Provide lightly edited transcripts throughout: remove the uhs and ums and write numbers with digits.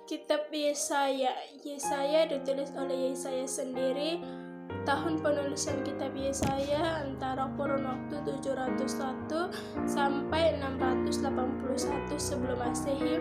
Kitab Yesaya ditulis oleh Yesaya sendiri. Tahun penulisan kitab Yesaya antara kurun waktu 701 sampai 681 sebelum Masehi.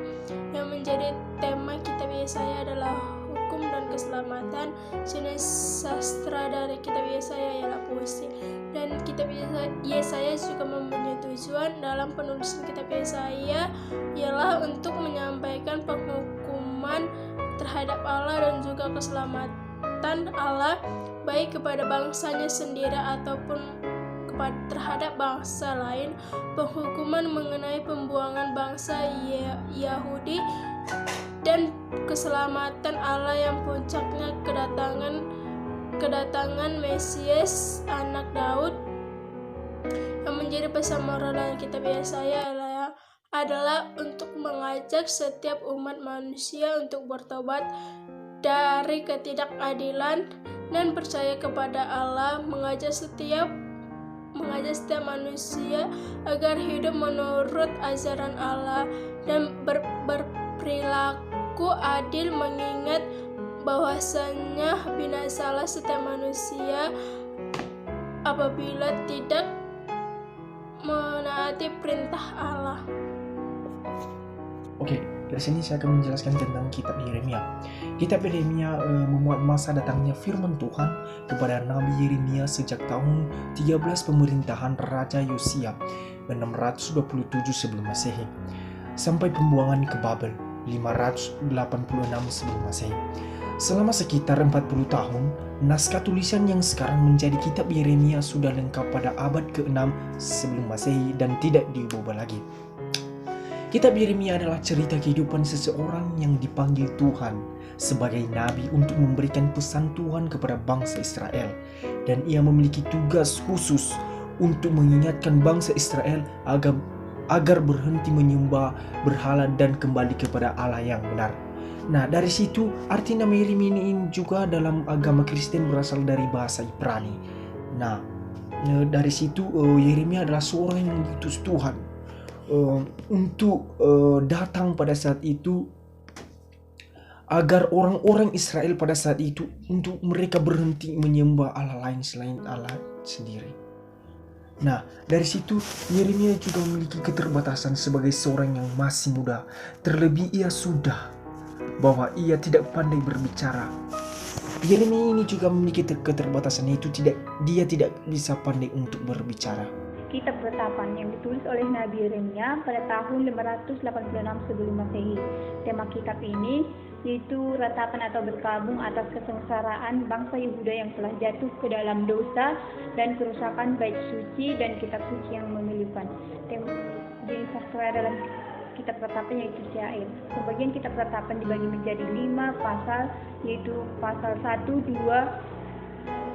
Yang menjadi tema kitab Yesaya adalah hukum dan keselamatan. Jenis sastra dari kitab Yesaya ialah puisi. Dan kitab Yesaya juga mempunyai tujuan dalam penulisan kitab Yesaya ialah untuk menyampaikan penghukuman terhadap Allah dan juga keselamatan Allah, baik kepada bangsanya sendiri ataupun terhadap bangsa lain, penghukuman mengenai pembuangan bangsa Yahudi, dan keselamatan Allah yang puncaknya kedatangan Mesias anak Daud. Yang menjadi pesan moral dari kitab Yesaya adalah untuk mengajak setiap umat manusia untuk bertobat dari ketidakadilan dan percaya kepada Allah, mengajak setiap manusia agar hidup menurut ajaran Allah dan berperilaku adil, mengingat bahwasanya binasalah setiap manusia apabila tidak menaati perintah Allah. Oke, dari sini saya akan menjelaskan tentang kitab Yeremia. Kitab Yeremia memuat masa datangnya firman Tuhan kepada Nabi Yeremia sejak tahun 13 pemerintahan Raja Yosia 627 sebelum Masehi sampai pembuangan ke Babel 586 sebelum Masehi. Selama sekitar 40 tahun, naskah tulisan yang sekarang menjadi kitab Yeremia sudah lengkap pada abad ke-6 sebelum Masehi dan tidak diubah lagi. Kitab Yeremia adalah cerita kehidupan seseorang yang dipanggil Tuhan sebagai nabi untuk memberikan pesan Tuhan kepada bangsa Israel, dan ia memiliki tugas khusus untuk mengingatkan bangsa Israel agar berhenti menyembah berhala dan kembali kepada Allah yang benar. Nah, dari situ arti nama Yeremia ini juga dalam agama Kristen berasal dari bahasa Ibrani. Nah, dari situ Yeremia adalah seorang yang diutus Tuhan untuk datang pada saat itu agar orang-orang Israel pada saat itu untuk mereka berhenti menyembah Allah lain selain Allah sendiri. Nah, dari situ Yeremia juga memiliki keterbatasan sebagai seorang yang masih muda. Terlebih ia sudah bahwa ia tidak pandai berbicara. Yeremia ini juga memiliki keterbatasan, itu dia tidak bisa pandai untuk berbicara. Kitab Ratapan yang ditulis oleh Nabi Yeremia pada tahun 586 sebelum Masehi. Tema kitab ini yaitu ratapan atau berkabung atas kesengsaraan bangsa Yehuda yang telah jatuh ke dalam dosa dan kerusakan bait suci dan kitab suci yang memilukan. Jenis sastra dalam kitab Ratapan yaitu syair. Sebagian kitab Ratapan dibagi menjadi 5 pasal, yaitu pasal 1, 2,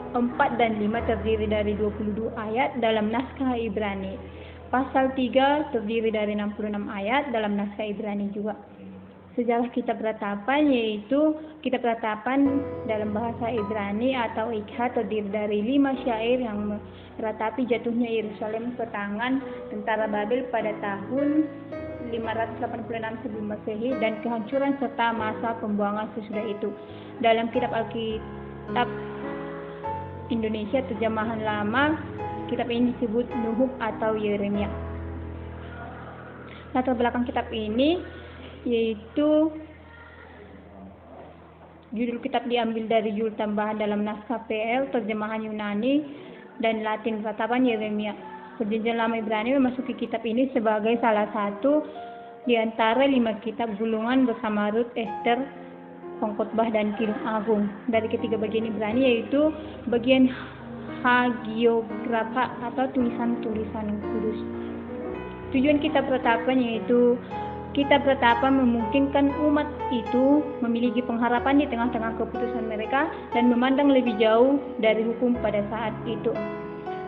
4 dan 5 terdiri dari 22 ayat dalam naskah Ibrani. Pasal 3 terdiri dari 66 ayat dalam naskah Ibrani juga. Sejarah kitab Ratapan yaitu kitab Ratapan dalam bahasa Ibrani atau Ikha terdiri dari 5 syair yang meratapi jatuhnya Yerusalem ke tangan tentara Babel pada tahun 586 sebelum Masehi dan kehancuran serta masa pembuangan sesudah itu. Dalam kitab Alkitab Indonesia terjemahan lama, kitab ini disebut Nuhub atau Yeremia. Latar belakang kitab ini yaitu judul kitab diambil dari judul tambahan dalam naskah PL terjemahan Yunani dan Latin Ratapan Yeremia. Perjanjian Lama Ibrani memasuki kitab ini sebagai salah satu di antara 5 kitab gulungan bersama Rut, Ester, Pengkhotbah dan Kidung Agung dari ketiga bagian Ibrani, yaitu bagian Hagiografa atau tulisan-tulisan kudus. Tujuan kitab Ratapan yaitu kitab Ratapan memungkinkan umat itu memiliki pengharapan di tengah-tengah keputusan mereka dan memandang lebih jauh dari hukum pada saat itu.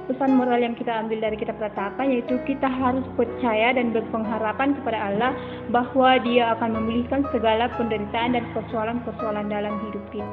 Pesan moral yang kita ambil dari kitab Ratapan yaitu kita harus percaya dan berpengharapan kepada Allah bahwa Dia akan memulihkan segala penderitaan dan persoalan-persoalan dalam hidup kita.